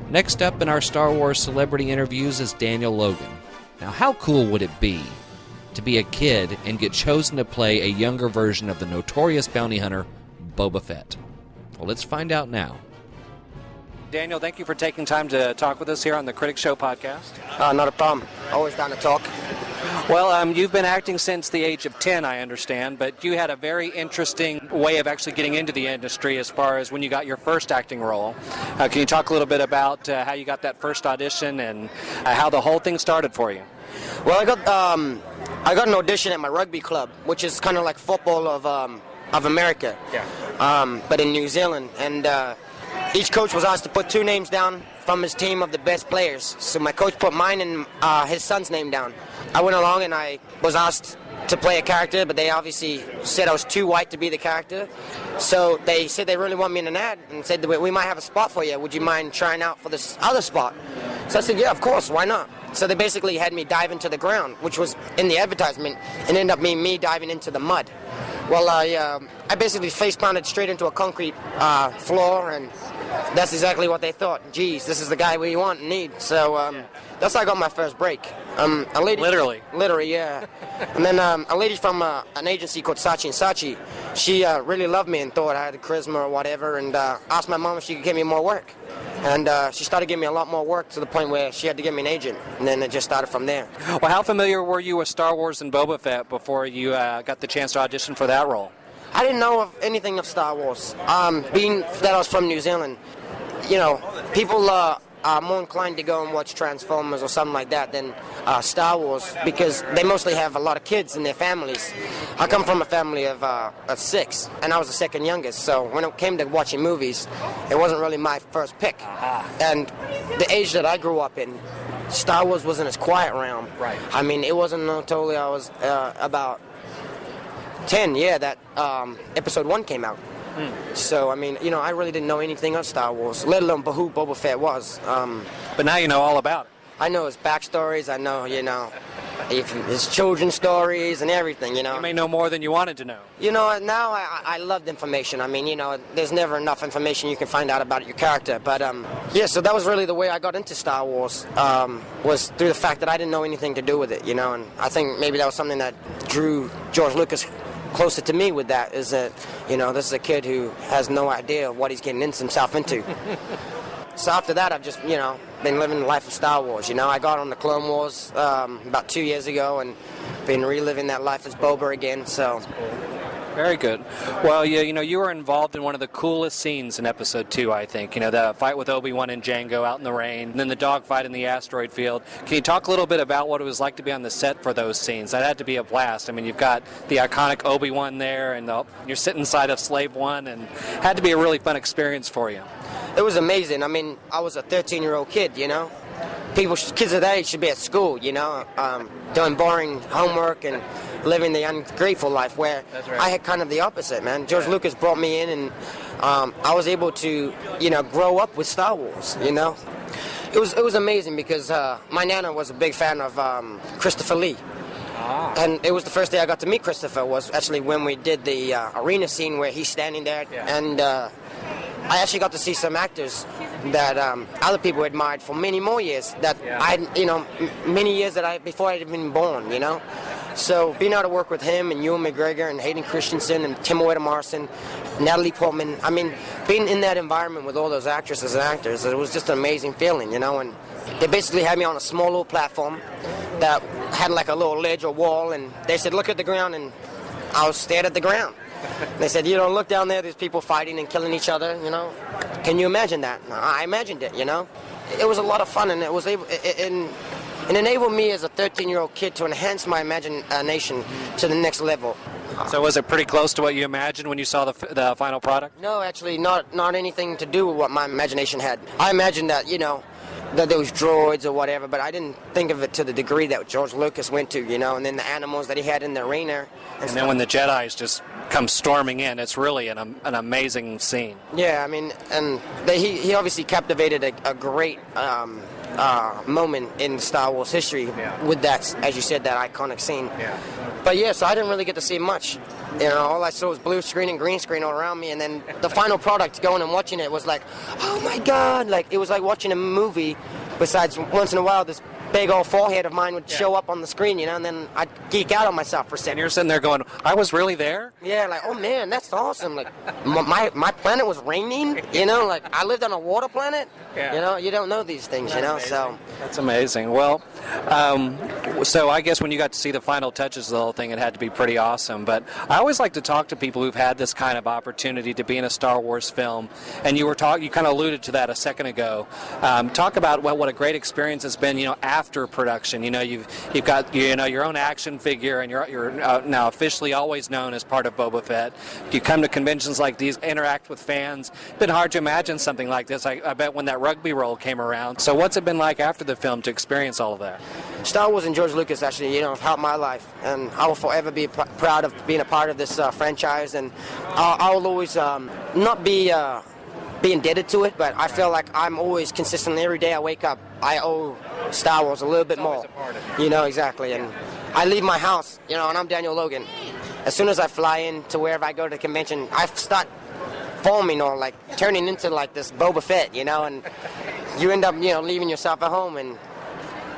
Next up in our Star Wars celebrity interviews is Daniel Logan. Now, how cool would it be to be a kid and get chosen to play a younger version of the notorious bounty hunter, Boba Fett? Well, let's find out now. Daniel, thank you for taking time to talk with us here on the Critic Show podcast. Not a problem. Always down to talk. Well, you've been acting since the age of 10, I understand, but you had a very interesting way of actually getting into the industry as far as when you got your first acting role. Can you talk a little bit about how you got that first audition and how the whole thing started for you? Well, I got an audition at my rugby club, which is kind of like football of America, but in New Zealand. And each coach was asked to put 2 names down from his team of the best players. So my coach put mine and his son's name down. I went along and I was asked to play a character, but they obviously said I was too white to be the character. So they said they really want me in an ad and said, we might have a spot for you. Would you mind trying out for this other spot? So I said, yeah, of course, why not? So they basically had me dive into the ground, which was in the advertisement, and ended up being me diving into the mud. Well, I basically face planted straight into a concrete floor, and that's exactly what they thought. Geez, this is the guy we want and need. So that's how I got my first break. A lady, Literally, yeah. And then a lady from an agency called Saatchi & Saatchi, she really loved me and thought I had the charisma or whatever, and asked my mom if she could give me more work. And she started giving me a lot more work to the point where she had to give me an agent, and then it just started from there. Well, how familiar were you with Star Wars and Boba Fett before you got the chance to audition for that role? I didn't know of anything of Star Wars. Being that I was from New Zealand, you know, people are more inclined to go and watch Transformers or something like that than Star Wars, because they mostly have a lot of kids in their families. I come from a family of 6, and I was the second youngest, so when it came to watching movies, it wasn't really my first pick. And the age that I grew up in, Star Wars was in its quiet realm. Right. I mean, it wasn't until I was about 10, that Episode 1 came out. So, I mean, you know, I really didn't know anything of Star Wars, let alone who Boba Fett was. But now you know all about it. I know his backstories. I know, his children's stories and everything, You may know more than you wanted to know. You know, now I love the information. I mean, there's never enough information you can find out about your character. But, so that was really the way I got into Star Wars, was through the fact that I didn't know anything to do with it, and I think maybe that was something that drew George Lucas closer to me with that, is that, this is a kid who has no idea what he's getting himself into. So after that, I've just, been living the life of Star Wars. I got on the Clone Wars about 2 years ago and been reliving that life as Boba again, so. Very good. Well, you were involved in one of the coolest scenes in Episode 2, I think. The fight with Obi-Wan and Jango out in the rain, and then the dogfight in the asteroid field. Can you talk a little bit about what it was like to be on the set for those scenes? That had to be a blast. I mean, you've got the iconic Obi-Wan there, and you're sitting inside of Slave One, and had to be a really fun experience for you. It was amazing. I mean, I was a 13-year-old kid, kids of that age should be at school, doing boring homework and living the ungrateful life, where right. I had kind of the opposite, man. George Lucas brought me in, and I was able to, grow up with Star Wars, It was amazing because my nana was a big fan of Christopher Lee. And it was the first day I got to meet Christopher, was actually when we did the arena scene where he's standing there, and I actually got to see some actors that other people admired for many more years, that many years before I'd been born, So being able to work with him and Ewan McGregor and Hayden Christensen and Timothée Morrison, Natalie Portman, I mean, being in that environment with all those actresses and actors, it was just an amazing feeling, and they basically had me on a small little platform that had like a little ledge or wall, and they said, look at the ground, and I was stared at the ground. They said, look down there, there's people fighting and killing each other, Can you imagine that? I imagined it, It was a lot of fun, and it enabled me as a 13-year-old kid to enhance my imagination to the next level. So was it pretty close to what you imagined when you saw the final product? No, actually, not anything to do with what my imagination had. I imagined that, that there was droids or whatever, but I didn't think of it to the degree that George Lucas went to, and then the animals that he had in the arena. And then when the Jedis just come storming in, it's really an amazing scene. Yeah, I mean, and he obviously captivated a great moment in Star Wars history with that, as you said, that iconic scene. Yeah. But so I didn't really get to see much. You know, all I saw was blue screen and green screen all around me, and then the final product, going and watching it, was like, oh my God, like it was like watching a movie. Besides, once in a while, this big old forehead of mine would show up on the screen, you know, and then I'd geek out on myself for a second. And you're sitting there going, I was really there? Yeah, like, oh man, that's awesome. Like, my planet was raining, you know, like I lived on a water planet. Yeah. You know, you don't know these things, you know, so. That's amazing. Well, so I guess when you got to see the final touches of the whole thing, it had to be pretty awesome. But I always like to talk to people who've had this kind of opportunity to be in a Star Wars film. And you kind of alluded to that a second ago. Talk about what a great experience it's been, you know, after production. You know, you've got, you know, your own action figure, and you're now officially always known as part of Boba Fett. You come to conventions like these, interact with fans. It's been hard to imagine something like this. I bet when that rugby role came around. So what's it been like after the film to experience all of that? Star Wars and George Lucas actually, you know, have helped my life, and I will forever be proud of being a part of this franchise, and I will always not be indebted to it, but I feel like I'm always consistently, every day I wake up, I owe Star Wars a little bit more. You know, exactly, and I leave my house, you know, and I'm Daniel Logan. As soon as I fly in to wherever I go to the convention, I start forming or like turning into like this Boba Fett, you know, and you end up, you know, leaving yourself at home and,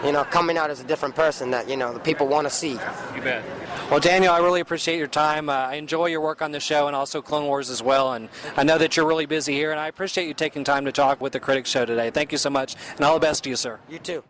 you know, coming out as a different person that, you know, the people want to see. You bet. Well, Daniel, I really appreciate your time. I enjoy your work on the show and also Clone Wars as well, and I know that you're really busy here, and I appreciate you taking time to talk with the Critic Show today. Thank you so much, and all the best to you, sir. You too.